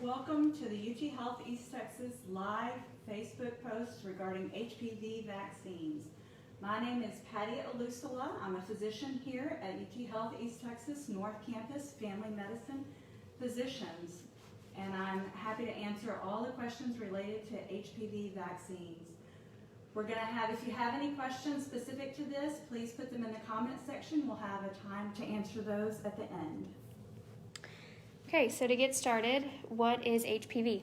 welcome to the UT Health East Texas live Facebook post regarding HPV vaccines. My name is Patti Olusola. I'm a physician here at UT Health East Texas North Campus Family Medicine Physicians, and I'm happy to answer all the questions related to HPV vaccines. We're going to have, if you have any questions specific to this, please put them in the comment section. We'll have a time to answer those at the end. Okay, so to get started, what is HPV?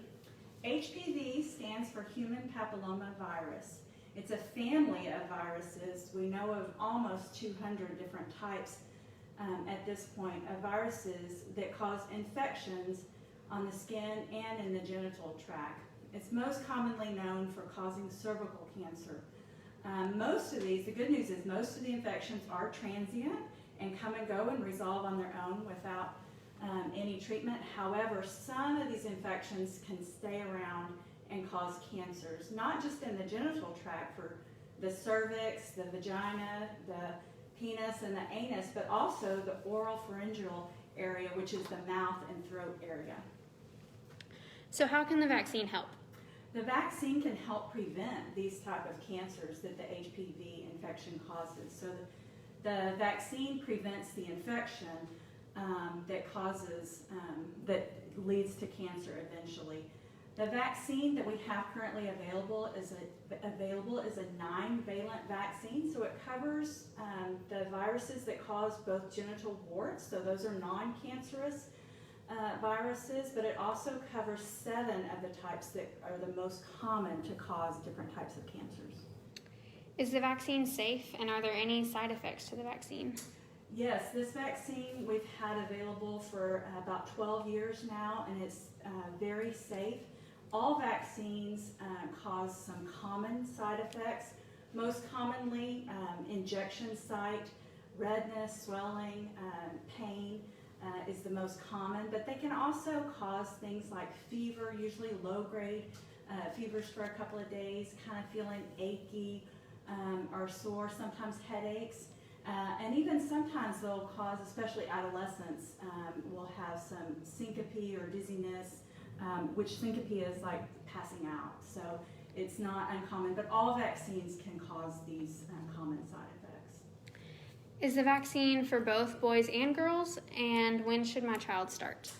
HPV stands for human papillomavirus. It's a family of viruses. We know of almost 200 different types at this point of viruses that cause infections on the skin and in the genital tract. It's most commonly known for causing cervical cancer. Most of these, the good news is most of the infections are transient and come and go and resolve on their own without any treatment. However, some of these infections can stay around and cause cancers, not just in the genital tract for the cervix, the vagina, the penis, and the anus, but also the oropharyngeal area, which is the mouth and throat area. So how can the vaccine help? The vaccine can help prevent these type of cancers that the HPV infection causes. So the vaccine prevents the infection that leads to cancer eventually. The vaccine that we have currently available is a 9-valent vaccine, so it covers the viruses that cause both genital warts, so those are non-cancerous viruses, but it also covers 7 of the types that are the most common to cause different types of cancers. Is the vaccine safe, and are there any side effects to the vaccine? Yes, this vaccine we've had available for about 12 years now, and it's very safe. All vaccines cause some common side effects. Most commonly, injection site, redness, swelling, pain is the most common, but they can also cause things like fever, usually low-grade fevers for a couple of days, kind of feeling achy or sore, sometimes headaches. And even sometimes they'll cause, especially adolescents, will have some syncope or dizziness, which syncope is like passing out. So it's not uncommon, but all vaccines can cause these common side effects. Is the vaccine for both boys and girls, and when should my child start?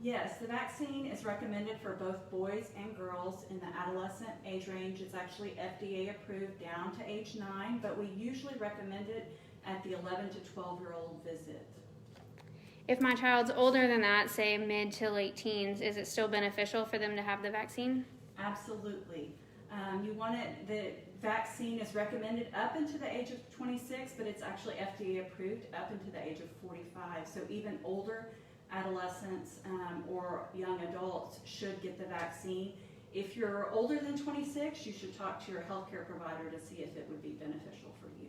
Yes, the vaccine is recommended for both boys and girls in the adolescent age range. It's actually FDA approved down to age 9, but we usually recommend it at the 11 to 12-year-old visit. If my child's older than that, say mid to late teens, is it still beneficial for them to have the vaccine? Absolutely. The vaccine is recommended up into the age of 26, but it's actually FDA approved up into the age of 45. So even older adolescents or young adults should get the vaccine. If you're older than 26, you should talk to your healthcare provider to see if it would be beneficial for you.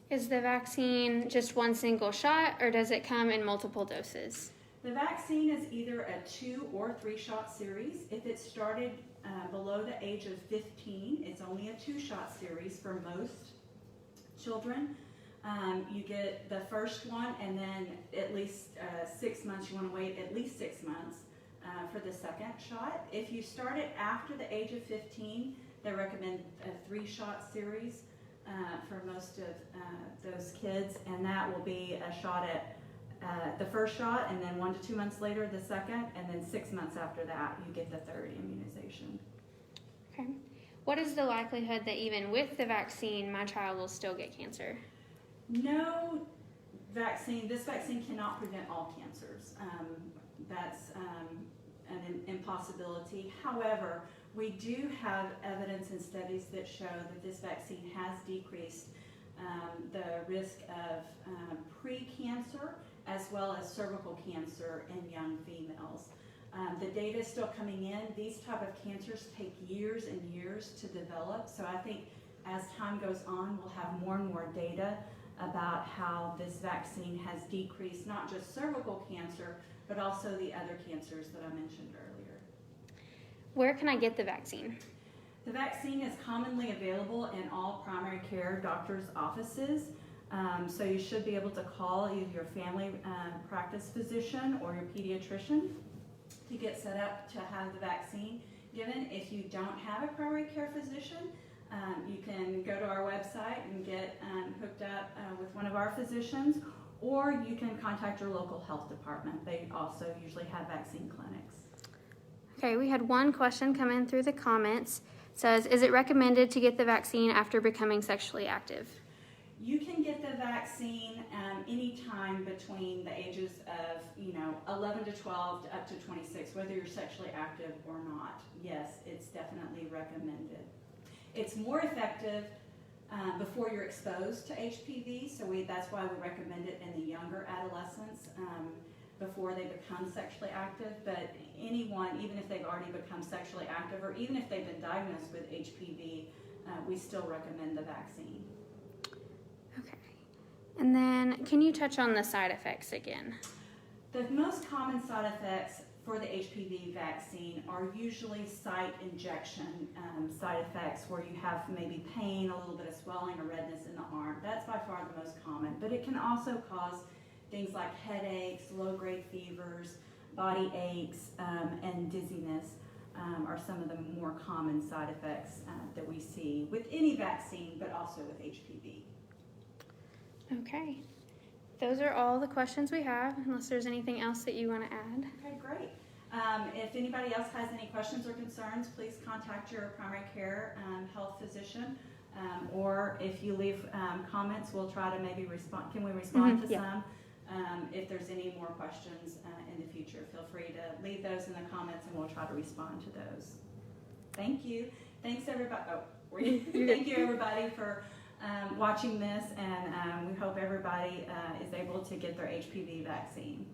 Is the vaccine just one single shot, or does it come in multiple doses? The vaccine is either a 2 or 3 shot series. If it's started below the age of 15, it's only a 2-shot series for most children. You get the first one, and then at least 6 months. You want to wait at least 6 months for the second shot. If you start it after the age of 15, they recommend a 3-shot series for most of those kids, and that will be a shot at the first shot, and then 1 to 2 months later the second, and then 6 months after that you get the third immunization. Okay. What is the likelihood that even with the vaccine my child will still get cancer? No vaccine, this vaccine cannot prevent all cancers. That's an impossibility. However, we do have evidence and studies that show that this vaccine has decreased the risk of pre-cancer as well as cervical cancer in young females. The data is still coming in. These type of cancers take years and years to develop, so I think as time goes on we'll have more and more data about how this vaccine has decreased not just cervical cancer but also the other cancers that I mentioned earlier. Where can I get the vaccine? The vaccine is commonly available in all primary care doctors' offices. So you should be able to call either your family practice physician or your pediatrician to get set up to have the vaccine given. If you don't have a primary care physician, you can go to our website and get hooked up with one of our physicians, or you can contact your local health department. They also usually have vaccine clinics. Okay, we had one question come in through the comments. It says, is it recommended to get the vaccine after becoming sexually active? You can get the vaccine anytime between the ages of 11 to 12 to up to 26, whether you're sexually active or not. Yes, it's definitely recommended. It's more effective before you're exposed to HPV, so that's why we recommend it in the younger adolescents before they become sexually active. But anyone, even if they've already become sexually active, or even if they've been diagnosed with HPV, we still recommend the vaccine. Okay. And then can you touch on the side effects again? The most common side effects for the HPV vaccine are usually site injection side effects, where you have maybe pain, a little bit of swelling or redness in the arm. That's by far the most common, but it can also cause things like headaches, low-grade fevers, body aches, and dizziness are some of the more common side effects that we see with any vaccine, but also with HPV. Okay. Those are all the questions we have, unless there's anything else that you want to add. Okay, great. If anybody else has any questions or concerns, please contact your primary care health physician, or if you leave comments, we'll try to maybe respond. Can we respond to some? If there's any more questions in the future, feel free to leave those in the comments and we'll try to respond to those. Thank you. Thanks everybody. Thank you everybody for watching this, and we hope everybody is able to get their HPV vaccine.